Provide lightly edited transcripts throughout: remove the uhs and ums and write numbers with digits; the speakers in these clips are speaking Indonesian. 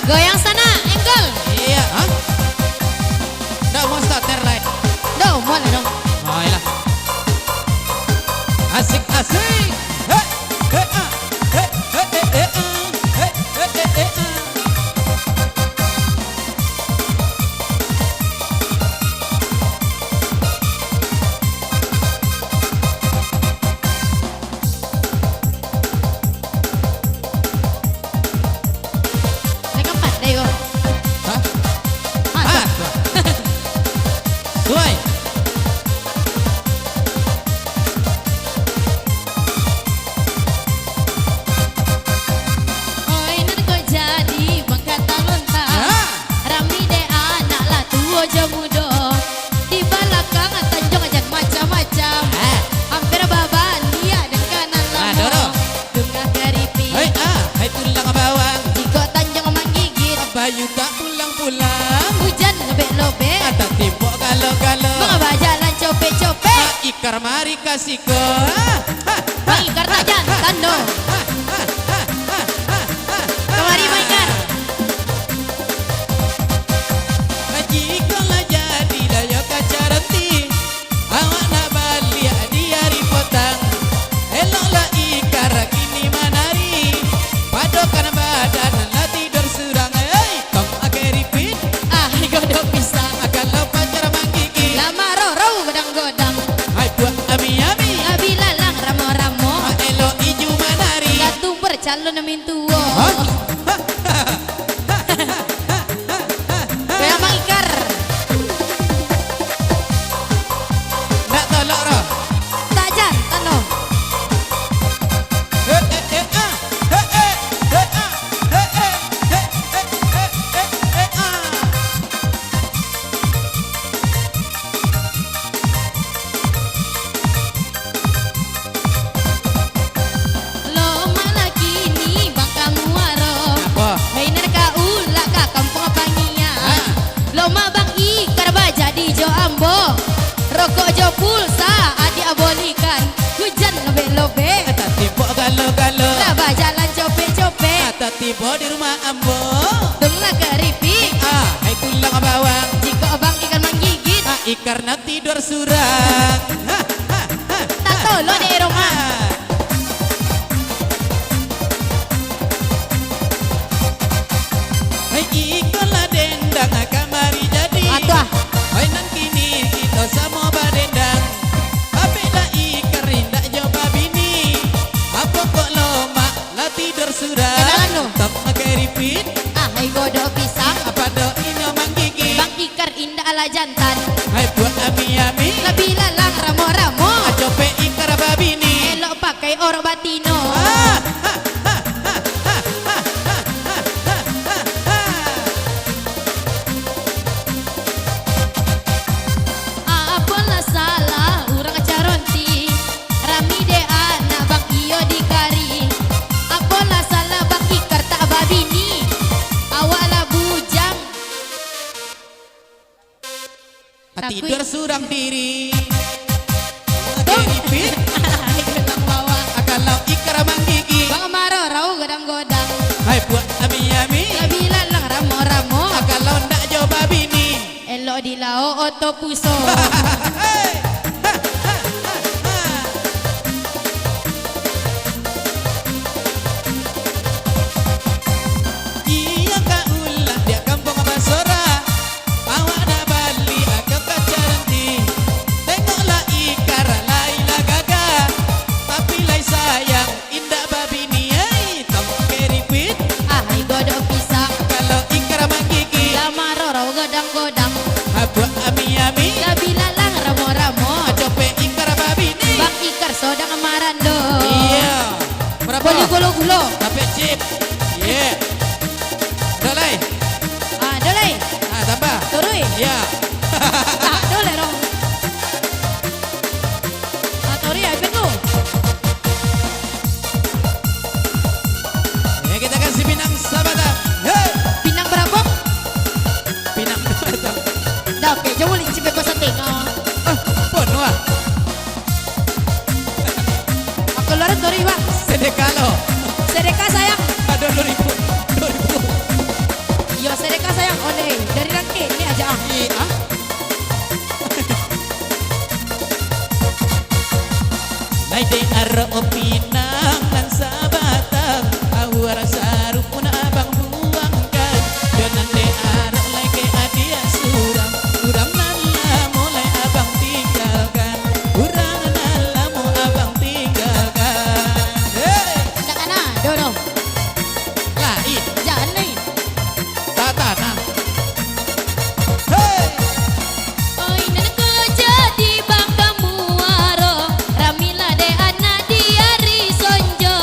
Goyang sana, enggol. Iya, hah? Nggak mau starter lain. Duh, boleh dong. Oh, iyalah. Asik, asik. Hei, hei, ah. Hei, hei, hei, hei, ah. Hei, hei, hei, hei, ah. Mereka pandai kok. Hah? Masa? Ah, Suai. Oi, nan kok jadi bangkata lonta. Ya. Rami de anak lah tua je muda. Di belakang tanjung aja macam-macam. Hampir baban dia dan kanan Ah, lama. Doro. Tengah keripik. Hei, ah. Hei, tulang bawang. Jika tanjung menggigit. Bayu tak pulang-pulang. Hujan lebek-lebek. Ada timbuk galo-galo. Mengapa jalan copek-copek. Ikar mari kasih ko. Bang Ikar tak jantan dong. Kemari Bang Ikar. Jika lah jadi daya kacaranti, awak nak balik di hari potang. Eloklah ikar kini manari, padokan badan lah tidur surang. Hei, tong akhir repeat, Ah, godok pisang. kalau pacar menggigit. Lama roro godang-godang. Hai buat ami-ami, Abi lalang ramo-ramo. elok iju manari. Gatu bercalon mintuo. Hah? Kaya Bang Ikar. Nak tolak roh. Tak jantan dong. Lo mana kini bang kamu aro. Apa? Hei nerka ulak ka kampung pangia. Lo ma Bang Ikar baja di Jo Ambo. Rokok jo pulsa adik abolikan. Hujan lebek-lebek. Kata tiba galo-galo, Laba jalan copek-copek. kata tiba di rumah ambo. Tengah keripik. Hai tulang bawang, Jika Bang Ikar menggigit. ikar nak tidur surang. Tak tolo di rumah. Hai ikanlah dendang kamari jadi. Atuh. Hai nan kini kita sama badendang. Tapi dah ikar indak jawab bini. Apa kok lomak lah tidur surang. Kenalan lu. Tak pakai repeat. Ah, hai godok pisang. Apa do ino manggigi. Bang Ikar indah ala jantan. Hai buat ami-ami. Lebih lalang ramo-ramo. Cope ikar babini. Elok pakai orang batino. Apalah salah urang caronti. Rami de anak Bang Iyo dikari. Apalah salah Bang Ikar tak babini. Awaklah bujang. Tidur surang diri. Tuh. Repeat. Gedang bawah. Kalau ikar manggigi. Bang Maro rau godang-godang. Hai buat ami-ami. Lebih lalang ramo-ramo. Kalau ndak jawab bini. Elok di lao oto puso. Iya kak ulah dia kampung Basora. Awak nak balik ke Kacaranti. Tengoklah ikar lailah gagah. Tapi lai sayang indah babini. Hei, tong keripit. Ah, hai godok pisang. Kalau ikar menggigi. Lama roro godang-godang. Buat ami-ami. Lebih lalang ramo-ramo. Cope ikar babini. Bang Ikar sodang marando. Iya. Berapa? Boli gulo-gulo. Sampai chip. Iya. Dolai. Ah, dolai. Tambah. Turui. Iya. Tak dolai dong. Ah, turui ai petu. Ya kita kasih pinang sabada. Hei. Pinang berapa? Pinang sabada. Dah oke, jom boleh cipe kosa tengok. Pon wah. Aku luar turui bang. Sedekalo. Sedekah sayang. Ada 2000. sedekah sayang onde dari Rangke ini aja ah. Iya. Nai de aro opinang nang sabatang awara sarupun abang buangkan donan de aro leke adia suram uram nalla mulai abang tinggalkan urang nalla mau abang tinggalkan hey Jangan ah, dono. lain Jangan nih. tatana hey Oi nenengku jadi bang kamu waro Ramila de ana diari sonjo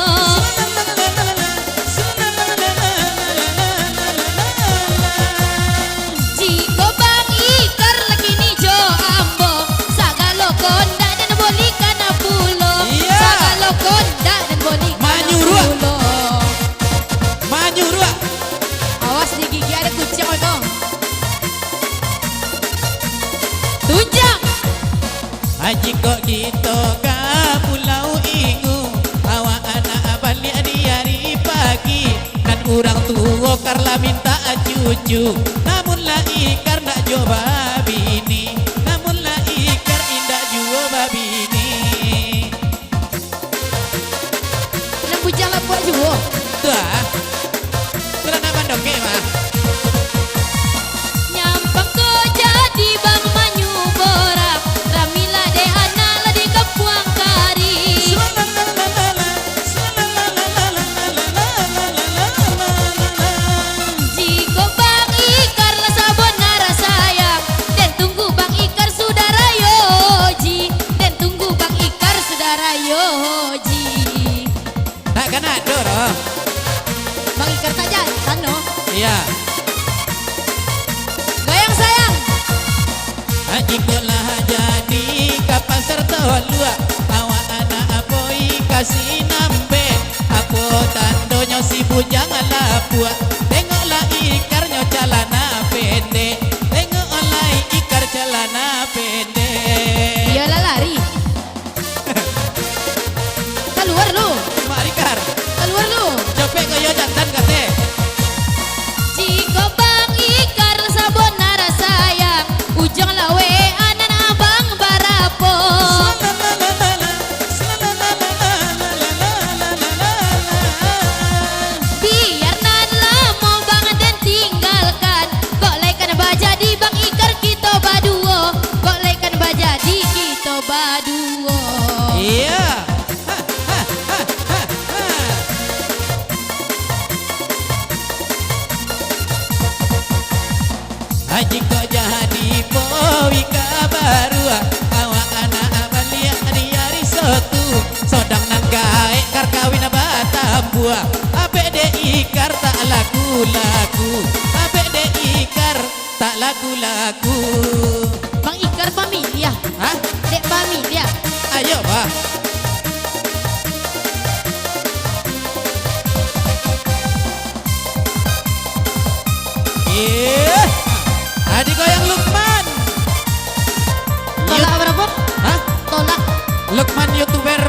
Jiko bang ikar lagi ni jo ambo Sagalo konda dan bolika na pulo Iya. Sagalo konda dan bolika na Manyurua. pulo Manyurua Awas di gigi ada kucing itu Tunjang Haji kok gitu ke Pulau Ingu Awak anak balik di hari pagi Dan orang tua karla minta cucu Namun lah ikar nak coba bini Namun lah ikar indah coba bini Nang bujang lapuk juga Tuh ah Kerana bandoke mah Nyampang ko jadi bang manyu borak Ramila de ana la di kapuang kari Jiko bang ikar la sabonara sayang Dan tunggu bang ikar saudara yoji Dan tunggu bang ikar saudara yoji Tak kena doro Bang ikar tak jantan no Iya Goyang sayang Haji lah jadi kapan serta lua awak anak apoi kasih nambe apo tandonya si bujang lapua tengoklah ikarnya celana pendek tengoklah ikar celana pendek Iyalah lari Keluar lu mak ikar Keluar lu copek kaya jantan kate Jiko bang ikar sabonara sayang Ujang lawe anan abang barapo Biar nan lamo bang dan tinggalkan Kok laikan baja di bang ikar kita baduo Kok laikan baja di kita baduo iya Haji kok jadi powi kabarua awak anak balik di hari sotu sodang nan gae kar kawin batambua ape de ikar tak laku-laku ape de ikar tak laku-laku Bang ikar familia hah Dek familia ayo bah Adik goyang Lukman Tolak berapa? hah Tolak Lukman YouTuber